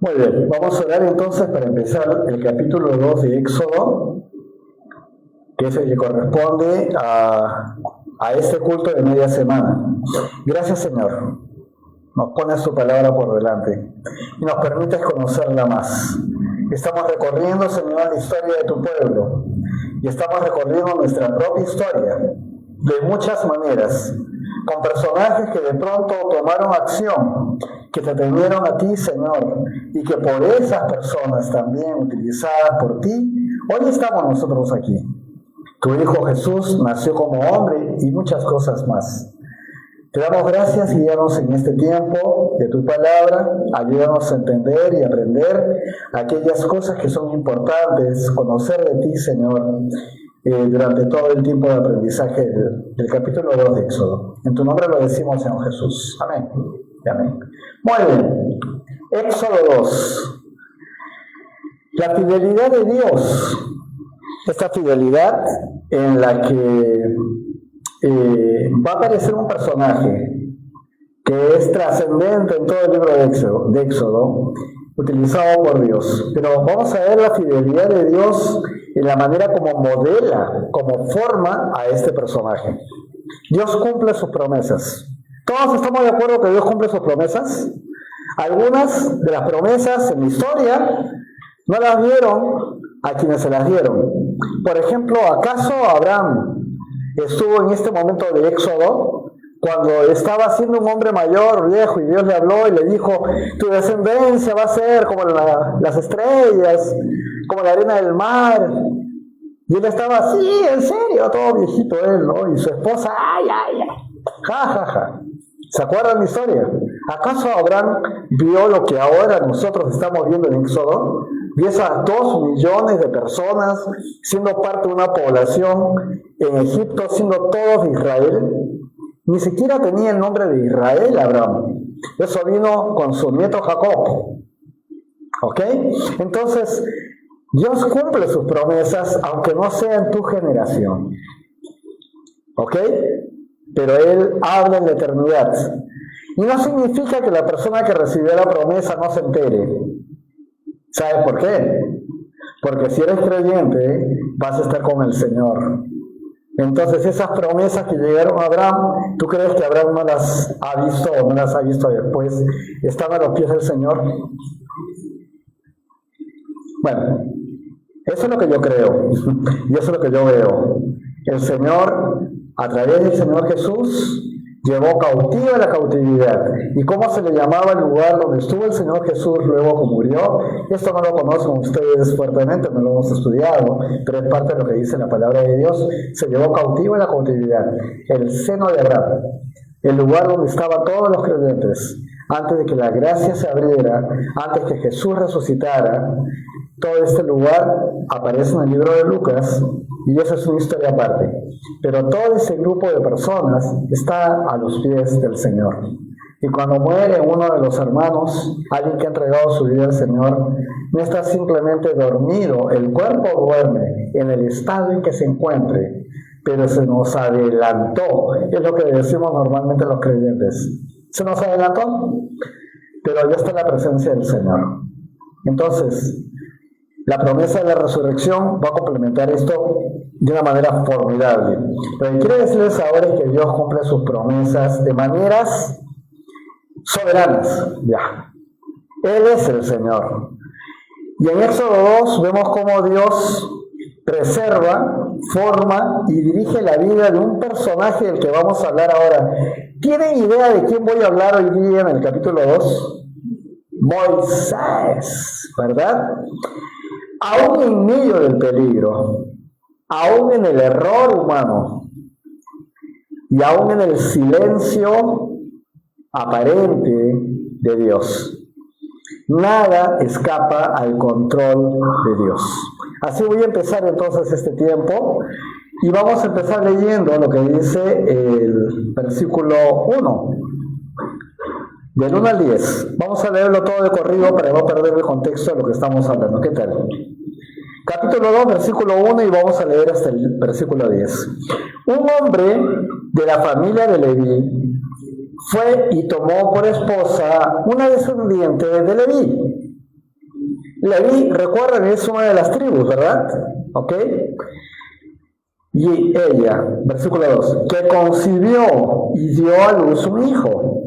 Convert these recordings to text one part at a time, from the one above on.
Muy bien, vamos a orar entonces para empezar el capítulo 2 de Éxodo, que es el que corresponde a este culto de media semana. Gracias, Señor. Nos pones tu palabra por delante y nos permites conocerla más. Estamos recorriendo, Señor, la historia de tu pueblo y estamos recorriendo nuestra propia historia de muchas maneras, con personajes que de pronto tomaron acción, que te temieron a ti, Señor, y que por esas personas también utilizadas por ti, hoy estamos nosotros aquí. Tu Hijo Jesús nació como hombre y muchas cosas más. Te damos gracias y guíanos en este tiempo de tu palabra, ayúdanos a entender y aprender aquellas cosas que son importantes, conocer de ti, Señor, durante todo el tiempo de aprendizaje del capítulo 2 de Éxodo. En tu nombre lo decimos, Señor Jesús. Amén. Amén. Muy bien. Éxodo 2. La fidelidad de Dios. Esta fidelidad en la que va a aparecer un personaje que es trascendente en todo el libro de Éxodo, utilizado por Dios. Pero vamos a ver la fidelidad de Dios en la manera como modela, como forma a este personaje. Dios cumple sus promesas. ¿Todos estamos de acuerdo que Dios cumple sus promesas? Algunas de las promesas en la historia no las vieron a quienes se las dieron. Por ejemplo, ¿acaso Abraham estuvo en este momento de Éxodo cuando estaba siendo un hombre mayor, viejo, y Dios le habló y le dijo: tu descendencia va a ser como las estrellas, como la arena del mar? Y él estaba así, en serio, todo viejito él, ¿no? Y su esposa, ay, ja, ja, ja. ¿Se acuerdan la historia? ¿Acaso Abraham vio lo que ahora nosotros estamos viendo en Éxodo? Y esas 2 millones de personas siendo parte de una población en Egipto, siendo todos de Israel. Ni siquiera tenía el nombre de Israel Abraham. Eso vino con su nieto Jacob. ¿Ok? Entonces, Dios cumple sus promesas, aunque no sea en tu generación. ¿Ok? Pero Él habla en la eternidad. Y no significa que la persona que recibió la promesa no se entere. ¿Sabes por qué? Porque si eres creyente, vas a estar con el Señor. Entonces esas promesas que llegaron a Abraham, ¿tú crees que Abraham no las ha visto o no las ha visto después? ¿Están a los pies del Señor? Bueno, eso es lo que yo creo y eso es lo que yo veo. El Señor, a través del Señor Jesús, llevó cautiva la cautividad. ¿Y cómo se le llamaba el lugar donde estuvo el Señor Jesús luego que murió? Esto no lo conocen ustedes fuertemente, no lo hemos estudiado, pero es parte de lo que dice la palabra de Dios. Se llevó cautiva la cautividad, el seno de Abraham, el lugar donde estaban todos los creyentes, antes de que la gracia se abriera, antes que Jesús resucitara. Todo este lugar aparece en el libro de Lucas y esa es una historia aparte. Pero todo ese grupo de personas está a los pies del Señor. Y cuando muere uno de los hermanos, alguien que ha entregado su vida al Señor, no está simplemente dormido, el cuerpo duerme en el estado en que se encuentre, pero se nos adelantó. Es lo que decimos normalmente los creyentes. Se nos adelantó, pero ya está en la presencia del Señor. Entonces, la promesa de la resurrección va a complementar esto de una manera formidable. Lo que quiero decirles ahora es que Dios cumple sus promesas de maneras soberanas. Ya. Él es el Señor. Y en Éxodo 2 vemos cómo Dios preserva, forma y dirige la vida de un personaje del que vamos a hablar ahora. ¿Tienen idea de quién voy a hablar hoy día en el capítulo 2? Moisés, ¿verdad? Aún en medio del peligro, aún en el error humano y aún en el silencio aparente de Dios, nada escapa al control de Dios. Así voy a empezar entonces este tiempo y vamos a empezar leyendo lo que dice el versículo 1. Del 1 al 10. Vamos a leerlo todo de corrido para no perder el contexto de lo que estamos hablando. ¿Qué tal? Capítulo 2, versículo 1 y vamos a leer hasta el versículo 10. Un hombre de la familia de Leví fue y tomó por esposa una descendiente de Leví, Leví, recuerden, es una de las tribus, ¿verdad? ¿Ok? Y ella, versículo 2, que concibió y dio a luz un hijo.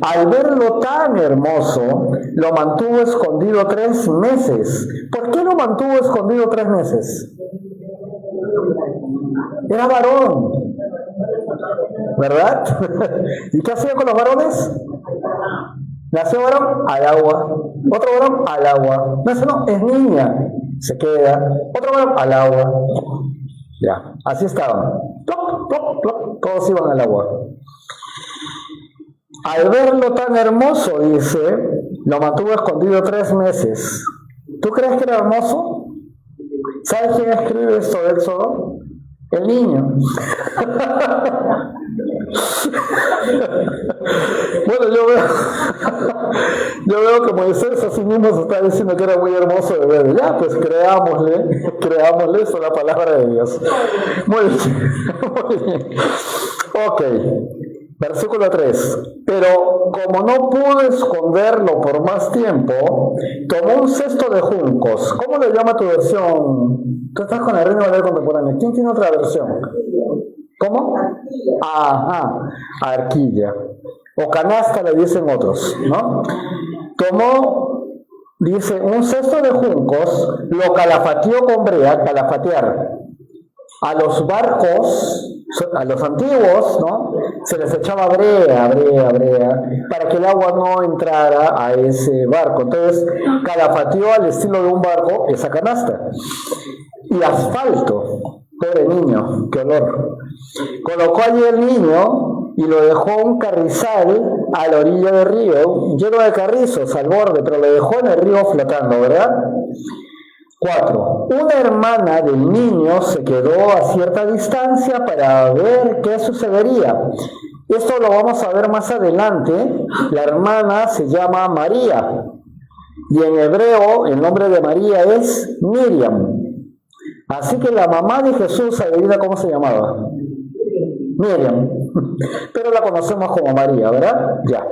Al verlo tan hermoso, lo mantuvo escondido 3 meses. ¿Por qué lo mantuvo escondido 3 meses? Era varón, ¿verdad? ¿Y qué hacía con los varones? Nació varón, al agua. Otro varón, al agua. No, es niña, se queda. Otro varón, al agua. Ya, así estaban. Plop, plop, plop, todos iban al agua. Al verlo tan hermoso, dice, lo mantuvo escondido 3 meses. ¿Tú crees que era hermoso? ¿Sabes quién escribe esto de Éxodo? El niño. Bueno, yo veo que Moisés así mismo se está diciendo que era muy hermoso de ver. Ya, pues creámosle, eso es la palabra de Dios. Muy bien, muy bien. Ok, versículo 3. Pero como no pudo esconderlo por más tiempo, tomó un cesto de juncos. ¿Cómo le llama tu versión? Tú estás con la Reina Valera Contemporánea. ¿Quién tiene otra versión? ¿Cómo? Ajá, arquilla. O canasta le dicen otros, ¿no? Tomó, dice, un cesto de juncos, lo calafateó con brea, calafatear. A los barcos, a los antiguos, ¿no? Se les echaba brea, para que el agua no entrara a ese barco. Entonces, calafateó al estilo de un barco esa canasta. Y asfalto, pobre niño, qué olor. Colocó allí el niño y lo dejó en un carrizal a la orilla del río, lleno de carrizos al borde, pero lo dejó en el río flotando, ¿verdad? 4. Una hermana del niño se quedó a cierta distancia para ver qué sucedería. Esto lo vamos a ver más adelante. La hermana se llama María y en hebreo el nombre de María es Miriam. Así que la mamá de Jesús, adivina cómo se llamaba. Miriam. Pero la conocemos como María, ¿verdad? Ya.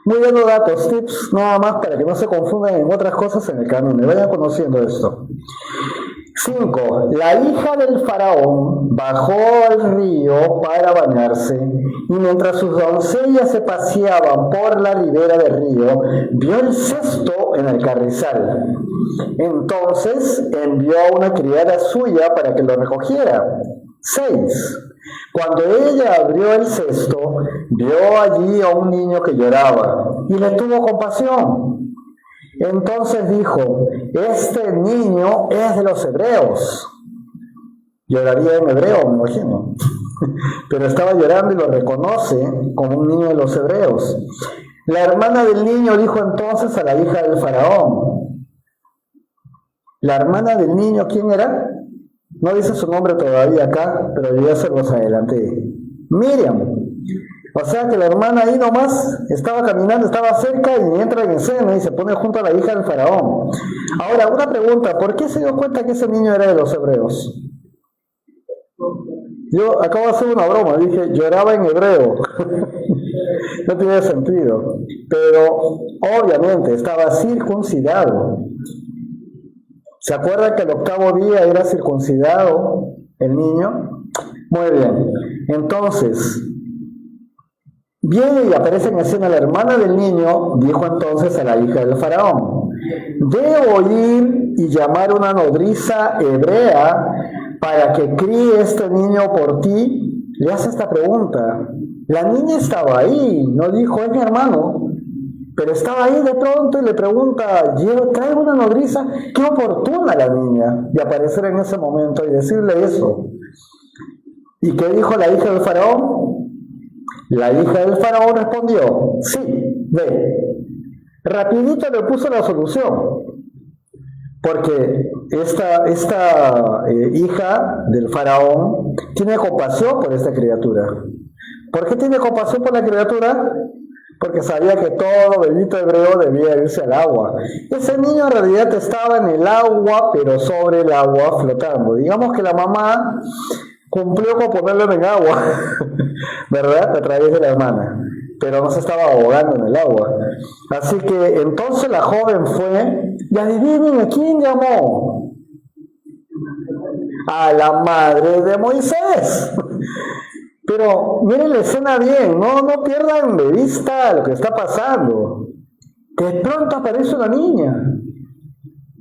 Muy buenos datos, tips, nada más para que no se confundan en otras cosas en el camino. Vayan conociendo esto. 5. La hija del faraón bajó al río para bañarse y mientras sus doncellas se paseaban por la ribera del río, vio el cesto en el carrizal. Entonces envió a una criada suya para que lo recogiera. 6. Cuando ella abrió el cesto, vio allí a un niño que lloraba y le tuvo compasión. Entonces dijo, este niño es de los hebreos. Lloraría en hebreo, me imagino. Pero estaba llorando y lo reconoce como un niño de los hebreos. La hermana del niño dijo entonces a la hija del faraón. ¿La hermana del niño quién era? No dice su nombre todavía acá, pero yo ya se los adelanté. Miriam. O sea que la hermana ahí nomás estaba caminando, estaba cerca y entra en escena y se pone junto a la hija del faraón. Ahora, una pregunta, ¿por qué se dio cuenta que ese niño era de los hebreos? Yo acabo de hacer una broma, dije, lloraba en hebreo. No tiene sentido. Pero obviamente estaba circuncidado. ¿Se acuerdan que el 8º día era circuncidado el niño? Muy bien. Entonces, viene y aparece en escena la hermana del niño, dijo entonces a la hija del faraón, debo ir y llamar una nodriza hebrea para que críe este niño por ti. Le hace esta pregunta. La niña estaba ahí, no dijo, es mi hermano. Pero estaba ahí de pronto y le pregunta, yo traigo una nodriza, qué oportuna la niña de aparecer en ese momento y decirle eso. ¿Y qué dijo la hija del faraón? La hija del faraón respondió, sí, ve. Rapidito le puso la solución, porque esta hija del faraón tiene compasión por esta criatura. ¿Por qué tiene compasión por la criatura? Porque sabía que todo bebito hebreo debía irse al agua. Ese niño en realidad estaba en el agua, pero sobre el agua flotando. Digamos que la mamá cumplió con ponerlo en agua, ¿verdad? A través de la hermana. pero no se estaba ahogando en el agua. Así que entonces la joven fue, y adivinen a quién llamó. A la madre de Moisés. Pero miren la escena bien, no pierdan de vista lo que está pasando. De pronto aparece una niña.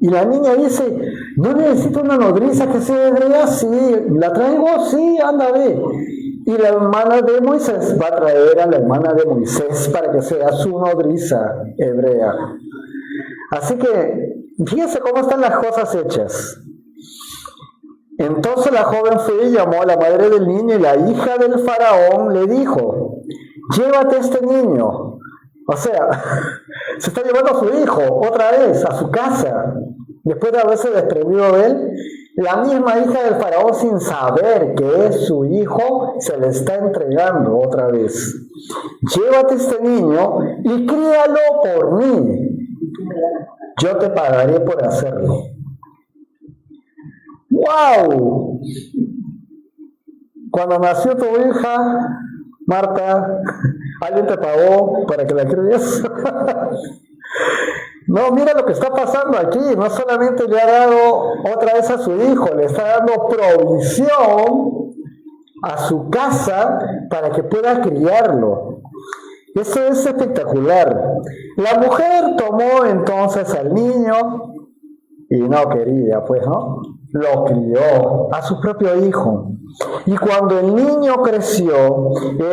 Y la niña dice, ¿no necesito una nodriza que sea hebrea? Sí. ¿La traigo? Sí, anda, ve. Y la hermana de Moisés va a traer a la hermana de Moisés para que sea su nodriza hebrea. Así que, fíjense cómo están las cosas hechas. Entonces la joven fue y llamó a la madre del niño, y la hija del faraón le dijo, llévate a este niño. O sea, se está llevando a su hijo otra vez a su casa, después de haberse desprendido de él. La misma hija del faraón, sin saber que es su hijo, se le está entregando otra vez. Llévate a este niño y críalo por mí. Yo te pagaré por hacerlo. ¡Wow! Cuando nació tu hija, Marta, ¿alguien te pagó para que la críes? No, mira lo que está pasando aquí. No solamente le ha dado otra vez a su hijo, le está dando provisión a su casa para que pueda criarlo. Eso es espectacular. La mujer tomó entonces al niño y no quería, pues, ¿no? Lo crió a su propio hijo. Y cuando el niño creció,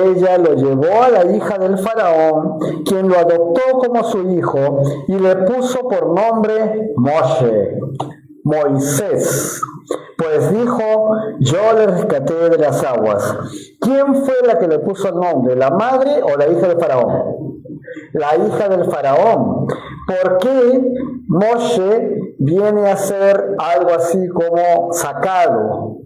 ella lo llevó a la hija del faraón, quien lo adoptó como su hijo y le puso por nombre Moshe, Moisés. Pues dijo, yo le rescaté de las aguas. ¿Quién fue la que le puso el nombre? ¿La madre o la hija del faraón? La hija del faraón. ¿Por qué Moshe viene a ser algo así como sacado?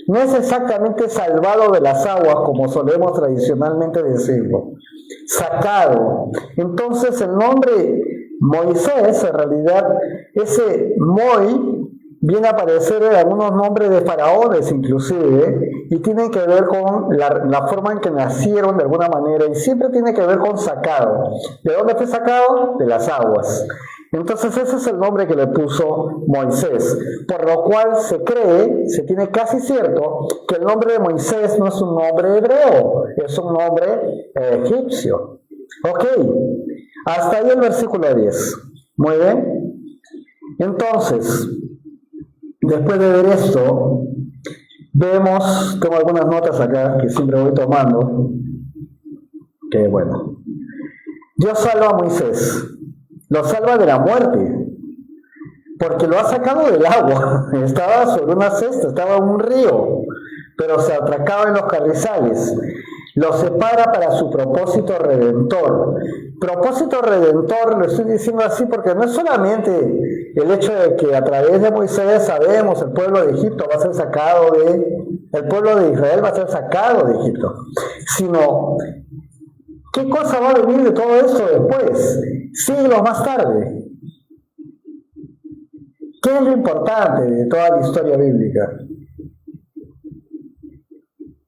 No es exactamente salvado de las aguas como solemos tradicionalmente decirlo. Sacado. Entonces el nombre Moisés, en realidad, ese Moi, viene a aparecer en algunos nombres de faraones inclusive, y tienen que ver con la forma en que nacieron de alguna manera, y siempre tiene que ver con sacado. ¿De dónde fue sacado? De las aguas. Entonces ese es el nombre que le puso Moisés, por lo cual se cree, se tiene casi cierto, que el nombre de Moisés no es un nombre hebreo, es un nombre egipcio. Ok, hasta ahí el versículo 10. Muy bien. Entonces, después de ver esto, vemos, tengo algunas notas acá que siempre voy tomando, que bueno, Dios salva a Moisés, lo salva de la muerte, porque lo ha sacado del agua, estaba sobre una cesta, estaba en un río, pero se atracaba en los carrizales, lo separa para su propósito redentor. Propósito redentor, lo estoy diciendo así porque no es solamente el hecho de que a través de Moisés sabemos el pueblo de Egipto va a ser sacado el pueblo de Israel va a ser sacado de Egipto, sino ¿qué cosa va a venir de todo esto después? Siglos más tarde. ¿Qué es lo importante de toda la historia bíblica?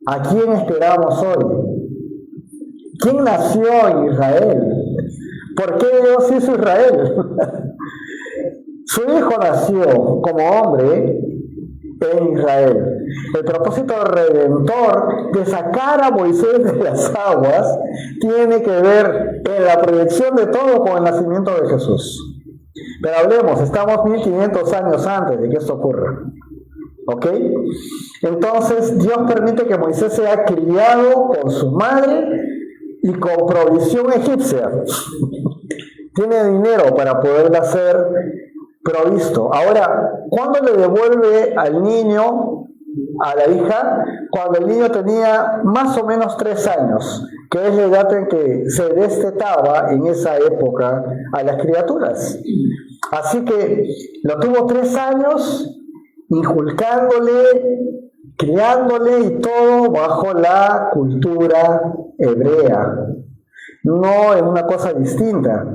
¿A quién esperamos hoy? ¿Quién nació en Israel? ¿Por qué Dios hizo Israel? Su hijo nació como hombre en Israel. El propósito redentor de sacar a Moisés de las aguas tiene que ver en la proyección de todo con el nacimiento de Jesús. Pero hablemos, estamos 1500 años antes de que esto ocurra. ¿Ok? Entonces Dios permite que Moisés sea criado con su madre y con provisión egipcia. Tiene dinero para poderla ser provisto. Ahora, ¿cuándo le devuelve al niño a la hija? Cuando el niño tenía más o menos 3 años, que es la edad en que se destetaba en esa época a las criaturas. Así que lo tuvo 3 años, inculcándole, criándole y todo bajo la cultura hebrea, no en una cosa distinta.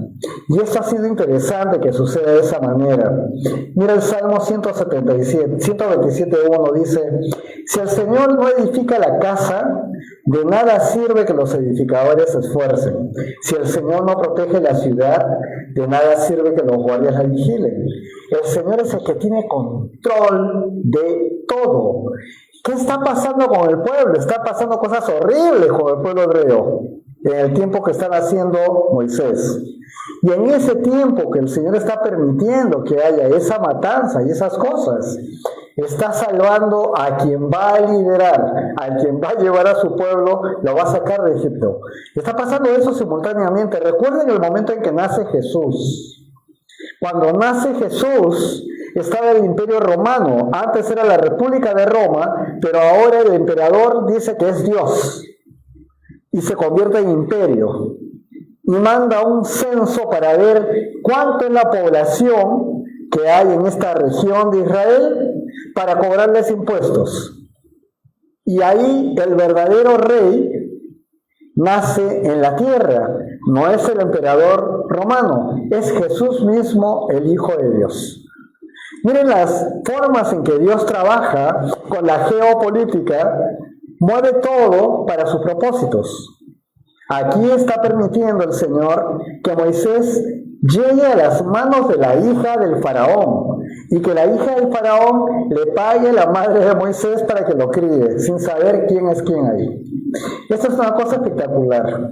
Y esto ha sido interesante que suceda de esa manera. Mira el Salmo 127.1 dice: Si el Señor no edifica la casa, de nada sirve que los edificadores se esfuercen. Si el Señor no protege la ciudad, de nada sirve que los guardias la vigilen. El Señor es el que tiene control de todo. ¿Qué está pasando con el pueblo? Está pasando cosas horribles con el pueblo hebreo en el tiempo que está haciendo Moisés. Y en ese tiempo que el Señor está permitiendo que haya esa matanza y esas cosas, está salvando a quien va a liderar, a quien va a llevar a su pueblo, lo va a sacar de Egipto. Está pasando eso simultáneamente. Recuerden el momento en que nace Jesús. Cuando nace Jesús, estaba el Imperio Romano. Antes era la República de Roma, pero ahora el emperador dice que es Dios y se convierte en imperio. Y manda un censo para ver cuánto es la población que hay en esta región de Israel para cobrarles impuestos. Y ahí el verdadero rey nace en la tierra. No es el emperador romano, es Jesús mismo, el Hijo de Dios. Miren las formas en que Dios trabaja con la geopolítica, mueve todo para sus propósitos. Aquí está permitiendo el Señor que Moisés llegue a las manos de la hija del faraón y que la hija del faraón le pague a la madre de Moisés para que lo críe, sin saber quién es quién ahí. Esta es una cosa espectacular.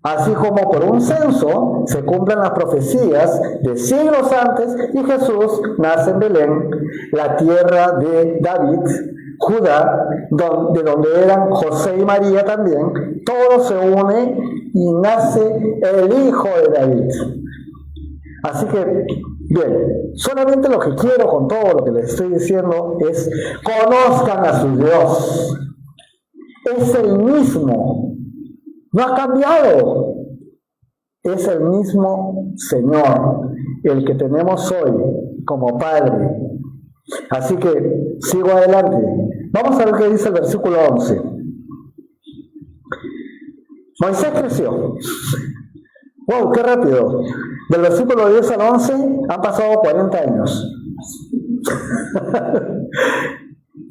Así como por un censo se cumplen las profecías de siglos antes y Jesús nace en Belén, la tierra de David, Judá, de donde eran José y María también. Todo se une y nace el Hijo de David. Así que, bien, solamente lo que quiero con todo lo que les estoy diciendo es conozcan a su Dios. Es el mismo. No ha cambiado. Es el mismo Señor, el que tenemos hoy como Padre. Así que sigo adelante. Vamos a ver qué dice el versículo 11. Moisés creció. ¡Wow! ¡Qué rápido! Del versículo 10 al 11 han pasado 40 años.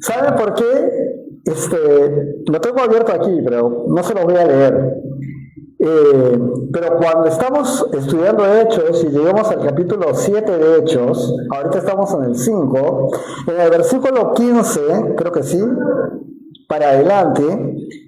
¿Saben por qué? Lo tengo abierto aquí, pero no se lo voy a leer. Pero cuando estamos estudiando Hechos y llegamos al capítulo 7 de Hechos, ahorita estamos en el 5, en el versículo 15, creo que sí, para adelante,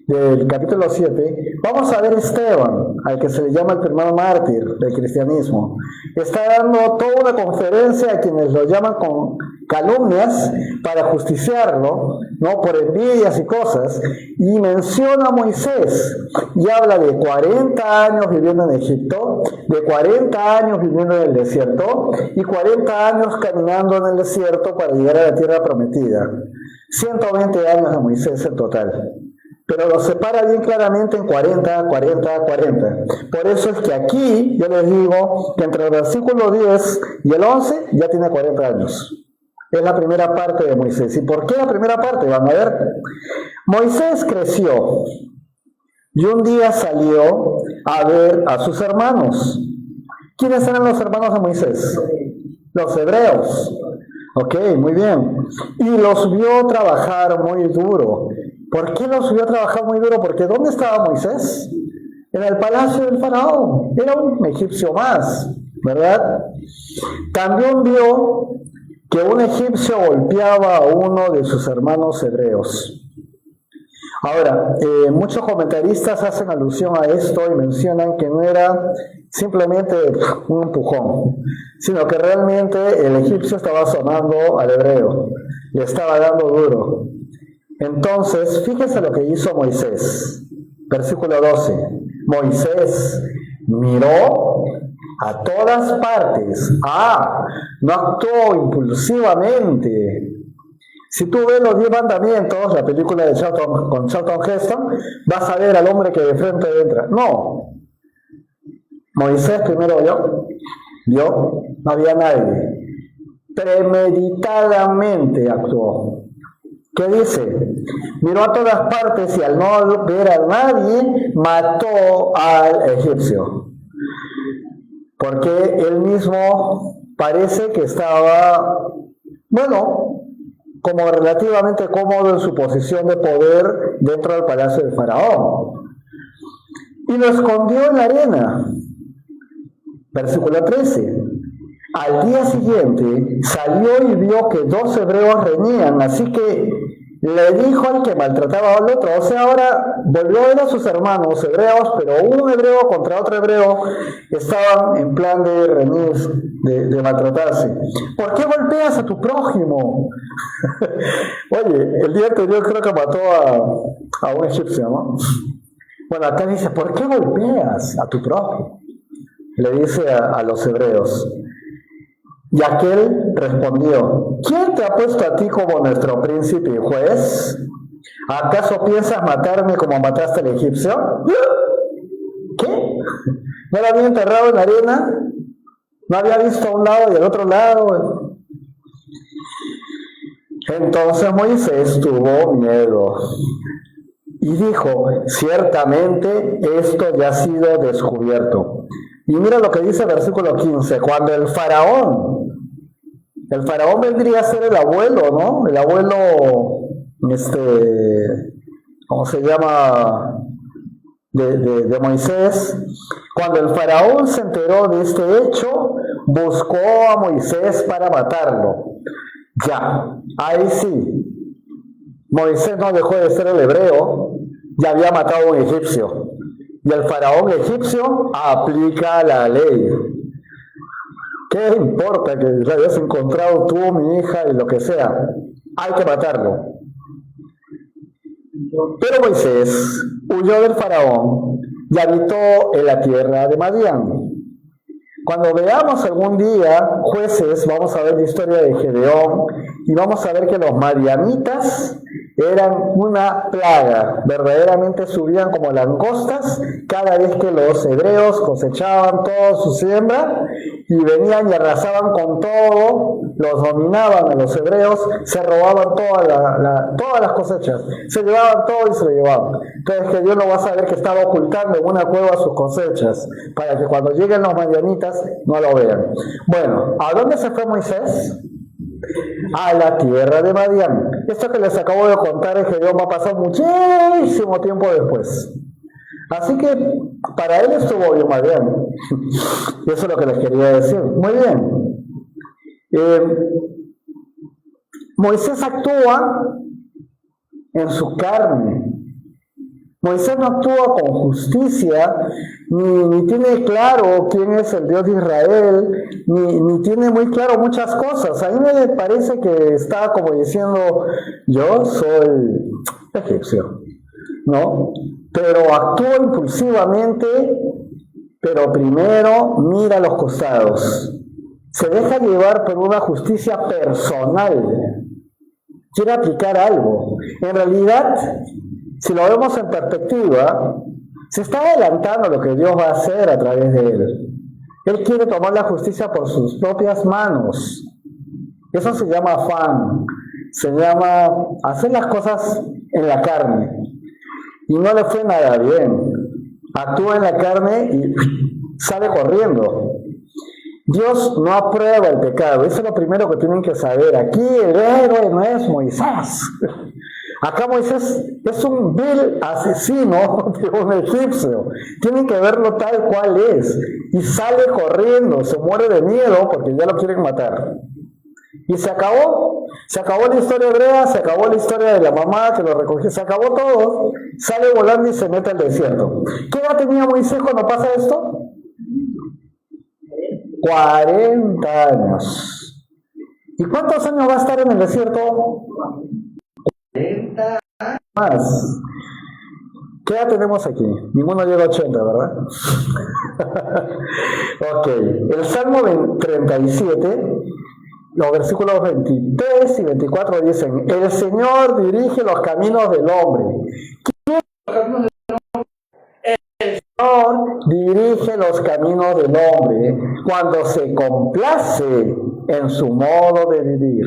del capítulo 7, vamos a ver a Esteban, al que se le llama el primer mártir del cristianismo. Está dando toda una conferencia a quienes lo llaman con calumnias para justiciarlo, ¿no? Por envidias y cosas, y menciona a Moisés y habla de 40 años viviendo en Egipto, de 40 años viviendo en el desierto y 40 años caminando en el desierto para llegar a la tierra prometida. 120 años de Moisés en total. Pero lo separa bien claramente en 40, 40, 40. Por eso es que aquí yo les digo que entre el versículo 10 y el 11 ya tiene 40 años. Es la primera parte de Moisés. ¿Y por qué la primera parte? Van a ver. Moisés creció y un día salió a ver a sus hermanos. ¿Quiénes eran los hermanos de Moisés? Los hebreos. Ok, muy bien. Y los vio trabajar muy duro. ¿Por qué los vio trabajar muy duro? Porque ¿dónde estaba Moisés? En el palacio del faraón. Era un egipcio más, ¿verdad? También vio que un egipcio golpeaba a uno de sus hermanos hebreos. Ahora, muchos comentaristas hacen alusión a esto y mencionan que no era simplemente un empujón, sino que realmente el egipcio estaba sonando al hebreo, le estaba dando duro. Entonces, fíjense lo que hizo Moisés. Versículo 12. Moisés miró a todas partes. No actuó impulsivamente. Si tú ves los 10 mandamientos, la película de con Charlton Heston, vas a ver al hombre que de frente entra. No. Moisés primero vio, no había nadie. Premeditadamente actuó. ¿Qué dice? Miró a todas partes y al no ver a nadie, mató al egipcio. Porque él mismo parece que estaba, como relativamente cómodo en su posición de poder dentro del palacio del faraón. Y lo escondió en la arena. Versículo 13. Al día siguiente salió y vio que 2 hebreos reñían, así que le dijo al que maltrataba al otro, o sea, ahora volvió a ver a sus hermanos hebreos, pero un hebreo contra otro hebreo estaban en plan de reñir, de maltratarse. ¿Por qué golpeas a tu prójimo? Oye, el día anterior creo que mató a un egipcio, ¿no? Bueno, acá dice, ¿por qué golpeas a tu prójimo? Le dice a los hebreos. Y aquel respondió, ¿quién te ha puesto a ti como nuestro príncipe y juez? ¿Acaso piensas matarme como mataste al egipcio? ¿Qué? ¿No lo había enterrado en la arena? ¿No había visto a un lado y al otro lado? Entonces Moisés tuvo miedo y dijo, ciertamente esto ya ha sido descubierto. Y mira lo que dice el versículo 15, cuando el faraón vendría a ser el abuelo, ¿no? El abuelo, ¿cómo se llama? De Moisés. Cuando el faraón se enteró de este hecho, buscó a Moisés para matarlo. Ya, ahí sí. Moisés no dejó de ser el hebreo, ya había matado a un egipcio. Y el faraón egipcio aplica la ley. ¿Qué importa que le hayas encontrado tú, mi hija y lo que sea? Hay que matarlo. Pero Moisés huyó del faraón y habitó en la tierra de Madián. Cuando veamos algún día Jueces, vamos a ver la historia de Gedeón y vamos a ver que los madianitas eran una plaga, verdaderamente subían como langostas cada vez que los hebreos cosechaban toda su siembra y venían y arrasaban con todo, los dominaban a los hebreos, se robaban todas las cosechas, se llevaban todo y se lo llevaban. Entonces que Dios lo va a saber que estaba ocultando en una cueva sus cosechas, para que cuando lleguen los madianitas no lo vean. Bueno, ¿a dónde se fue Moisés? A la tierra de Madián. Esto que les acabo de contar es que Dios va a pasar muchísimo tiempo después. Así que para él estuvo bien Madián. Y eso es lo que les quería decir. Muy bien. Moisés actúa en su carne. Moisés no actúa con justicia, ni tiene claro quién es el Dios de Israel, ni tiene muy claro muchas cosas. A mí me parece que está como diciendo, yo soy egipcio, ¿no? Pero actúa impulsivamente, pero primero mira los costados. Se deja llevar por una justicia personal. Quiere aplicar algo. En realidad, si lo vemos en perspectiva, se está adelantando lo que Dios va a hacer a través de él. Él quiere tomar la justicia por sus propias manos. Eso se llama afán, se llama hacer las cosas en la carne. Y no le fue nada bien. Actúa en la carne y sale corriendo. Dios no aprueba el pecado. Eso es lo primero que tienen que saber. Aquí el héroe no es Moisés. Acá Moisés es un vil asesino de un egipcio. Tienen que verlo tal cual es. Y sale corriendo, se muere de miedo porque ya lo quieren matar. Y se acabó. Se acabó la historia hebrea, se acabó la historia de la mamá que lo recogió, se acabó todo. Sale volando y se mete al desierto. ¿Qué edad tenía Moisés cuando pasa esto? 40 años. ¿Y cuántos años va a estar en el desierto? 40 más. ¿Qué edad tenemos aquí? Ninguno llega a 80, ¿verdad? Ok. El Salmo 37, los versículos 23 y 24 dicen, el Señor dirige los caminos del hombre. ¿Quién los caminos del hombre? El Señor dirige los caminos del hombre cuando se complace en su modo de vivir.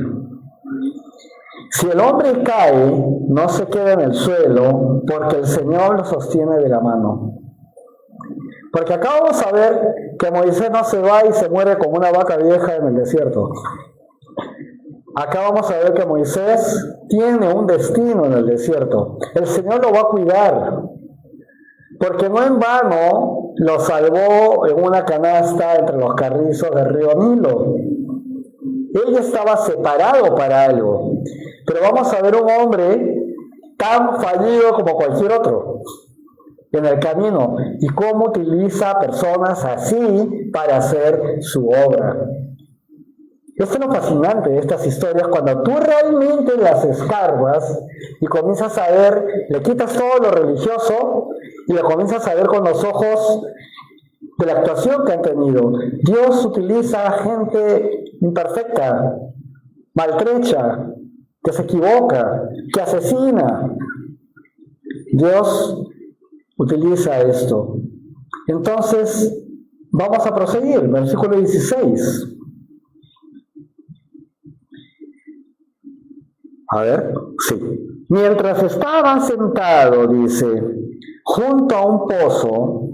Si el hombre cae, no se queda en el suelo, porque el Señor lo sostiene de la mano. Porque acá vamos a ver que Moisés no se va y se muere como una vaca vieja en el desierto. Acá vamos a ver que Moisés tiene un destino en el desierto. El Señor lo va a cuidar, porque no en vano lo salvó en una canasta entre los carrizos del río Nilo. Él estaba separado para algo. Pero vamos a ver un hombre tan fallido como cualquier otro en el camino y cómo utiliza personas así para hacer su obra. Esto es lo fascinante de estas historias, cuando tú realmente las escarbas y comienzas a ver, le quitas todo lo religioso y lo comienzas a ver con los ojos de la actuación que han tenido. Dios utiliza a gente imperfecta, maltrecha, que se equivoca, que asesina. Dios utiliza esto. Entonces, vamos a proseguir. Versículo 16. A ver, sí. Mientras estaba sentado, dice, junto a un pozo,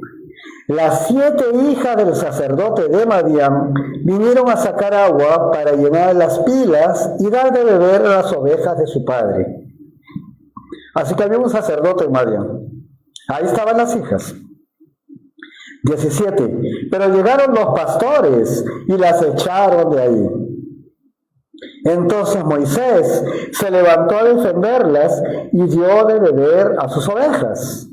las 7 hijas del sacerdote de Madián vinieron a sacar agua para llenar las pilas y dar de beber a las ovejas de su padre. Así que había un sacerdote en Madián. Ahí estaban las hijas. 17. Pero llegaron los pastores y las echaron de ahí. Entonces Moisés se levantó a defenderlas y dio de beber a sus ovejas.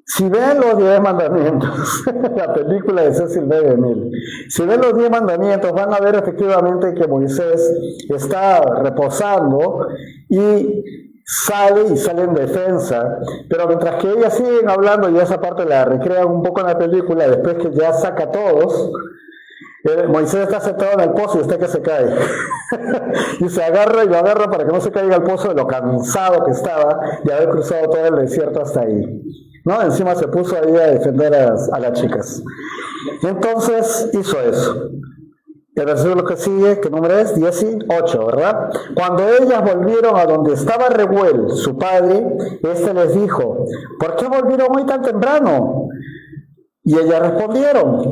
Si ven los 10 mandamientos, la película de Cecil B. DeMille, si ven los 10 mandamientos van a ver efectivamente que Moisés está reposando y sale en defensa, pero mientras que ellas siguen hablando y esa parte la recrean un poco en la película, después que ya saca a todos, Moisés está sentado en el pozo y está que se cae. Y se agarra y lo agarra para que no se caiga al pozo de lo cansado que estaba de haber cruzado todo el desierto hasta ahí. ¿No? Encima se puso ahí a defender a las chicas. Entonces hizo eso. El versículo que sigue, ¿qué número es? 18, ¿verdad? Cuando ellas volvieron a donde estaba Reuel, su padre, éste les dijo, ¿por qué volvieron hoy tan temprano? Y ellas respondieron,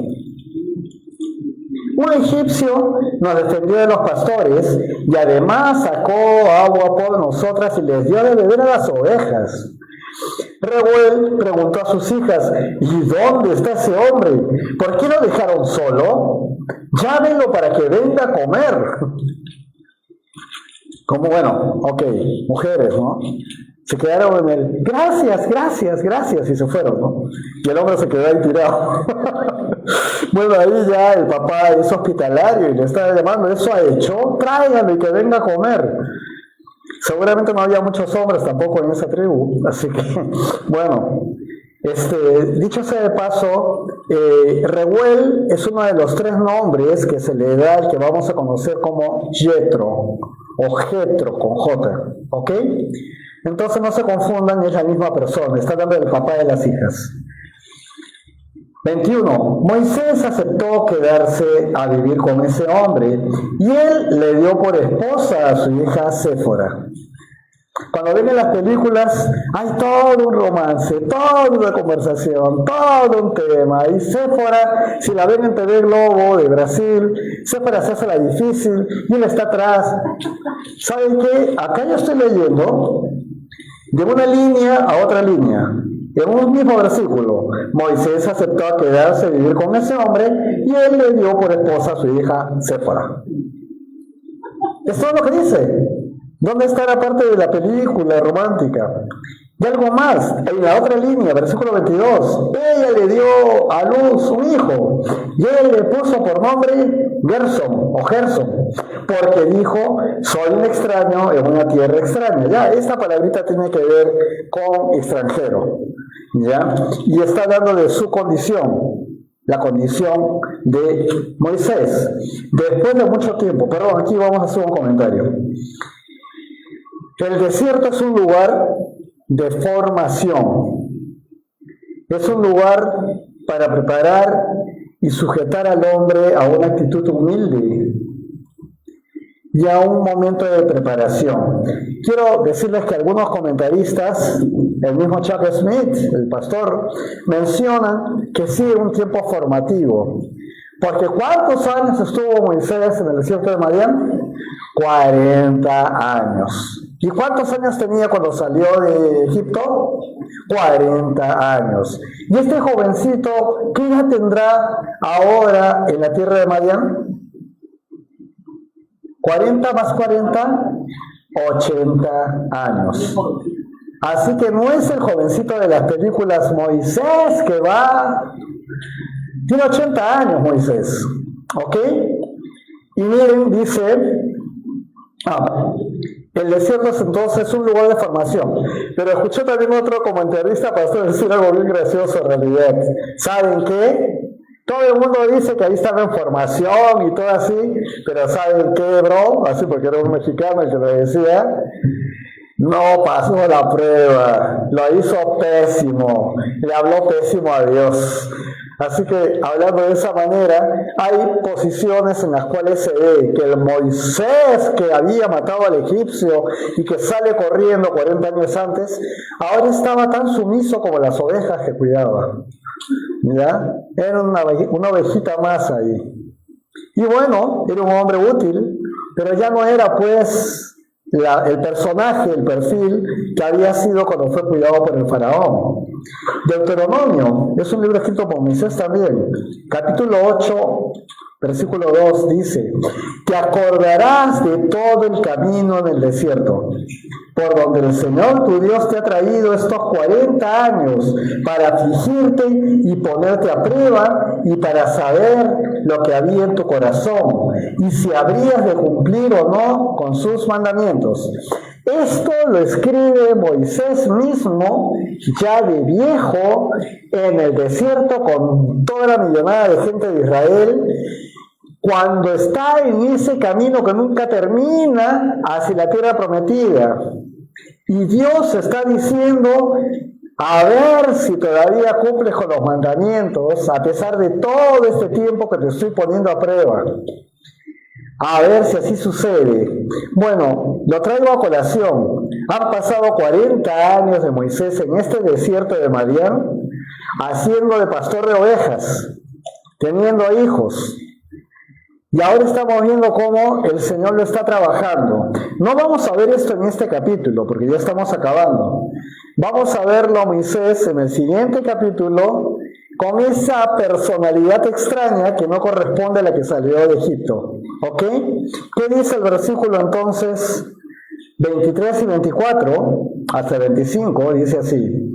un egipcio nos defendió de los pastores y además sacó agua por nosotras y les dio de beber a las ovejas. Reuel preguntó a sus hijas, ¿y dónde está ese hombre? ¿Por qué lo dejaron solo? Llámenlo para que venga a comer. Como bueno, ok, mujeres, ¿no? Se quedaron en el, gracias, y se fueron, ¿no? Y el hombre se quedó ahí tirado. Bueno, ahí ya el papá es hospitalario y le está llamando, ¿eso ha hecho? Tráiganlo y que venga a comer. Seguramente no había muchos hombres tampoco en esa tribu, así que, bueno, dicho sea de paso, Reuel es uno de los 3 nombres que se le da al que vamos a conocer como Jetro, o Jetro con J, ¿ok? Entonces no se confundan, es la misma persona, está hablando del papá de las hijas. 21. Moisés aceptó quedarse a vivir con ese hombre y él le dio por esposa a su hija Séfora. Cuando ven en las películas hay todo un romance, toda una conversación, todo un tema. Y Séfora, si la ven en TV Globo de Brasil, Séfora se hace la difícil y él está atrás. ¿Saben qué? Acá yo estoy leyendo de una línea a otra línea. En un mismo versículo, Moisés aceptó quedarse a vivir con ese hombre y él le dio por esposa a su hija Séfora. Eso es lo que dice. ¿Dónde está la parte de la película romántica? Y algo más, en la otra línea, versículo 22, ella le dio a luz un hijo y él le puso por nombre Gerson, porque dijo, soy un extraño en una tierra extraña. Ya, esta palabrita tiene que ver con extranjero, ¿ya? Y está hablando de su condición, la condición de Moisés. Después de mucho tiempo, perdón, aquí vamos a hacer un comentario. El desierto es un lugar de formación. Es un lugar para preparar y sujetar al hombre a una actitud humilde y a un momento de preparación. Quiero decirles que algunos comentaristas, el mismo Chuck Smith, el pastor, mencionan que sí, un tiempo formativo. Porque ¿cuántos años estuvo Moisés en el desierto de Madián? 40 años. ¿Y cuántos años tenía cuando salió de Egipto? 40 años. ¿Y este jovencito qué edad tendrá ahora en la tierra de Madián? 40 más 40, 80 años. Así que no es el jovencito de las películas Moisés que va... Tiene 80 años Moisés, ¿ok? Y miren, dice... el desierto es entonces un lugar de formación. Pero escuché también otro comentarista pastor decir algo bien gracioso en realidad. ¿Saben qué? Todo el mundo dice que ahí estaba en formación y todo así, pero ¿saben qué, bro? Así porque era un mexicano el que lo decía. No pasó la prueba, lo hizo pésimo, le habló pésimo a Dios. Así que, hablando de esa manera, hay posiciones en las cuales se ve que el Moisés que había matado al egipcio y que sale corriendo 40 años antes, ahora estaba tan sumiso como las ovejas que cuidaba. ¿Ya? Era una ovejita más ahí. Y bueno, era un hombre útil, pero ya no era pues el personaje, el perfil que había sido cuando fue cuidado por el faraón. Deuteronomio es un libro escrito por Moisés también. Capítulo 8, versículo 2 dice: te acordarás de todo el camino en el desierto, por donde el Señor tu Dios te ha traído estos 40 años para afligirte y ponerte a prueba y para saber lo que había en tu corazón y si habrías de cumplir o no con sus mandamientos. Esto lo escribe Moisés mismo, ya de viejo, en el desierto con toda la millonada de gente de Israel, cuando está en ese camino que nunca termina hacia la tierra prometida. Y Dios está diciendo, a ver si todavía cumples con los mandamientos, a pesar de todo este tiempo que te estoy poniendo a prueba. A ver si así sucede. Bueno, lo traigo a colación. Han pasado 40 años de Moisés en este desierto de Madián, haciendo de pastor de ovejas, teniendo hijos. Y ahora estamos viendo cómo el Señor lo está trabajando. No vamos a ver esto en este capítulo, porque ya estamos acabando. Vamos a verlo a Moisés en el siguiente capítulo, con esa personalidad extraña que no corresponde a la que salió de Egipto. ¿Ok? ¿Qué dice el versículo entonces 23 y 24 hasta 25? Dice así: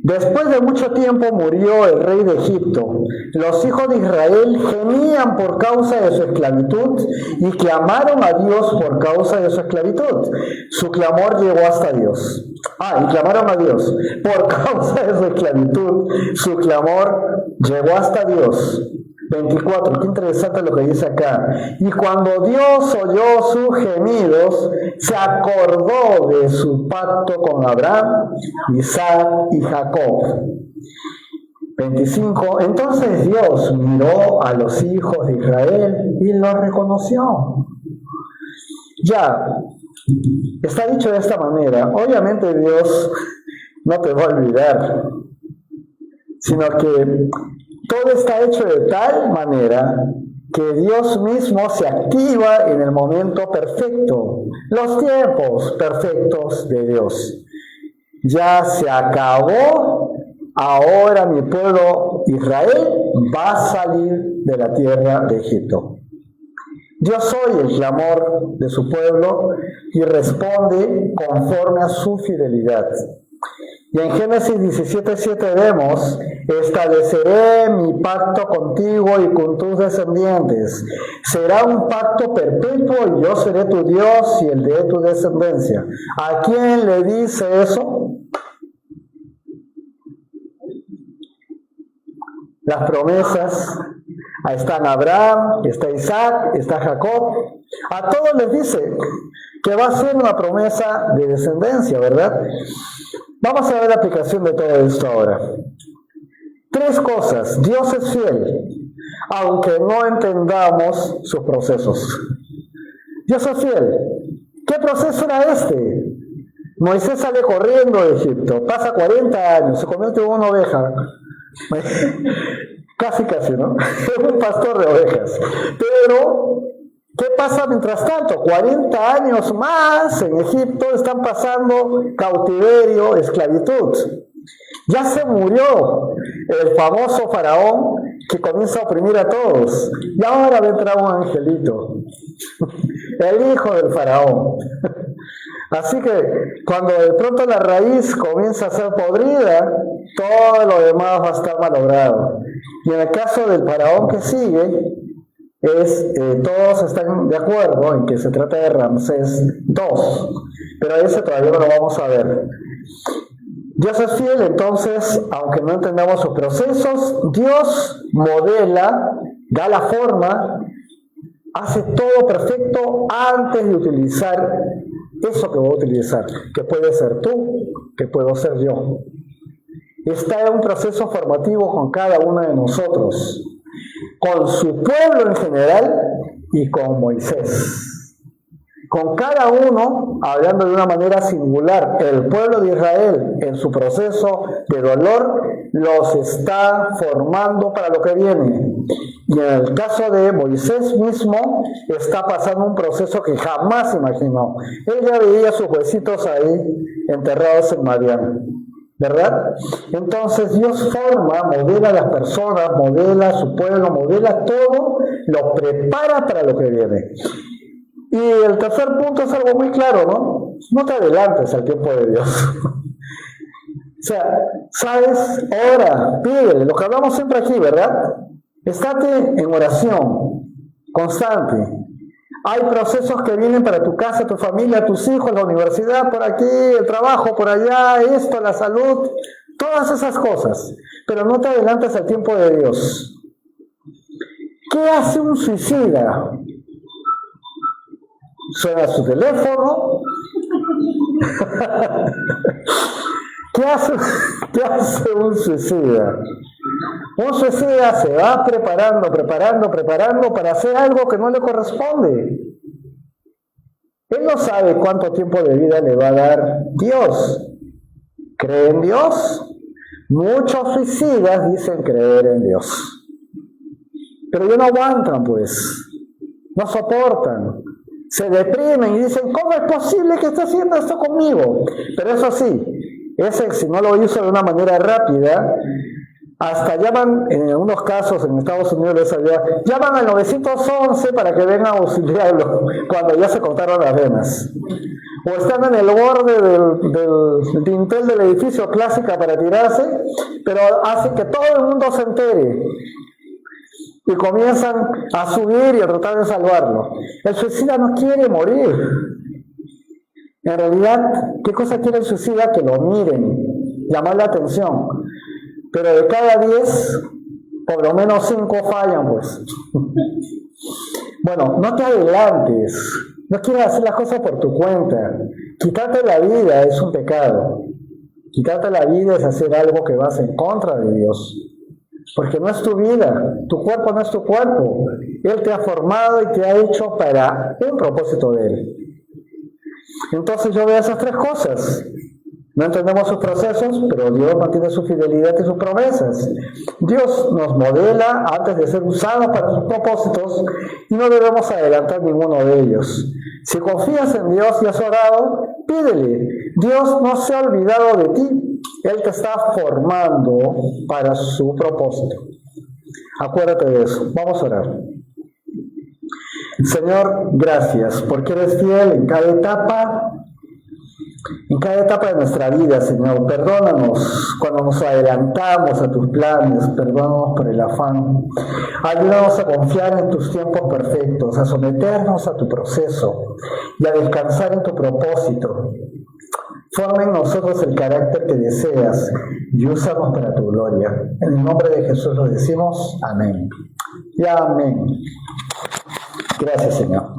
después de mucho tiempo murió el rey de Egipto. Los hijos de Israel gemían por causa de su esclavitud y clamaron a Dios por causa de su esclavitud. Su clamor llegó hasta Dios. Y clamaron a Dios por causa de su esclavitud. Su clamor llegó hasta Dios. 24, qué interesante lo que dice acá. Y cuando Dios oyó sus gemidos, se acordó de su pacto con Abraham, Isaac y Jacob. 25, entonces Dios miró a los hijos de Israel y los reconoció. Ya, está dicho de esta manera. Obviamente Dios no te va a olvidar, sino que todo está hecho de tal manera que Dios mismo se activa en el momento perfecto, los tiempos perfectos de Dios. Ya se acabó, ahora mi pueblo Israel va a salir de la tierra de Egipto. Dios oye el clamor de su pueblo y responde conforme a su fidelidad. Y en Génesis 17:7 vemos: estableceré mi pacto contigo y con tus descendientes. Será un pacto perpetuo y yo seré tu Dios y el de tu descendencia. ¿A quién le dice eso? Las promesas. Ahí están Abraham, está Isaac, está Jacob. A todos les dice que va a ser una promesa de descendencia, ¿verdad? Vamos a ver la aplicación de todo esto ahora. 3 cosas. Dios es fiel, aunque no entendamos sus procesos. Dios es fiel. ¿Qué proceso era este? Moisés sale corriendo de Egipto, pasa 40 años, se convierte en una oveja. Casi, ¿no? Es un pastor de ovejas. Pero ¿Qué pasa mientras tanto? 40 años más en Egipto están pasando cautiverio, esclavitud. Ya se murió el famoso faraón que comienza a oprimir a todos. Y ahora va a entrar un angelito, el hijo del faraón. Así que cuando de pronto la raíz comienza a ser podrida, todo lo demás va a estar malogrado. Y en el caso del faraón que sigue, todos están de acuerdo en que se trata de Ramsés II, pero ese todavía no lo vamos a ver. Dios es fiel, entonces, aunque no entendamos sus procesos, Dios modela, da la forma, hace todo perfecto antes de utilizar eso que voy a utilizar, que puede ser tú, que puedo ser yo. Está en un proceso formativo con cada uno de nosotros, con su pueblo en general y con Moisés. Con cada uno, hablando de una manera singular, el pueblo de Israel en su proceso de dolor los está formando para lo que viene. Y en el caso de Moisés mismo, está pasando un proceso que jamás imaginó. Él ya veía sus huesitos ahí enterrados en Madián, ¿verdad? Entonces Dios forma, modela a las personas, modela a su pueblo, modela todo, lo prepara para lo que viene. Y el tercer punto es algo muy claro, ¿no? No te adelantes al tiempo de Dios. O sea, ¿sabes? Ora, pídele, lo que hablamos siempre aquí, ¿verdad? Estate en oración constante. Hay procesos que vienen para tu casa, tu familia, tus hijos, la universidad, por aquí, el trabajo, por allá, esto, la salud, todas esas cosas. Pero no te adelantes al tiempo de Dios. ¿Qué hace un suicida? Suena su teléfono. ¿Qué hace un suicida? Un suicida se va preparando para hacer algo que no le corresponde. Él no sabe cuánto tiempo de vida le va a dar Dios. ¿Cree en Dios? Muchos suicidas dicen creer en Dios. Pero ya no aguantan, pues. No soportan. Se deprimen y dicen, ¿cómo es posible que esté haciendo esto conmigo? Pero eso sí, si no lo hizo de una manera rápida, hasta llaman, en algunos casos en Estados Unidos llaman al 911 para que vengan a auxiliarlo cuando ya se cortaron las venas. O están en el borde del dintel del edificio clásica para tirarse, pero hacen que todo el mundo se entere. Y comienzan a subir y a tratar de salvarlo. El suicida no quiere morir. En realidad, ¿qué cosa quiere el suicida? Que lo miren, llamar la atención. Pero de cada 10, por lo menos 5 fallan, pues. Bueno, no te adelantes. No quieras hacer las cosas por tu cuenta. Quitarte la vida es un pecado. Quitarte la vida es hacer algo que vas en contra de Dios. Porque no es tu vida, tu cuerpo no es tu cuerpo. Él te ha formado y te ha hecho para un propósito de Él. Entonces yo veo esas tres cosas. No entendemos sus procesos, pero Dios mantiene su fidelidad y sus promesas. Dios nos modela antes de ser usados para sus propósitos y no debemos adelantar ninguno de ellos. Si confías en Dios y has orado, pídele. Dios no se ha olvidado de ti. Él te está formando para su propósito. Acuérdate de eso. Vamos a orar. Señor, gracias porque eres fiel en cada etapa de nuestra vida, Señor. Perdónanos cuando nos adelantamos a tus planes, perdónanos por el afán. Ayúdanos a confiar en tus tiempos perfectos, a someternos a tu proceso y a descansar en tu propósito. Forma en nosotros el carácter que deseas y úsanos para tu gloria. En el nombre de Jesús lo decimos. Amén. Y amén. Gracias, Señor.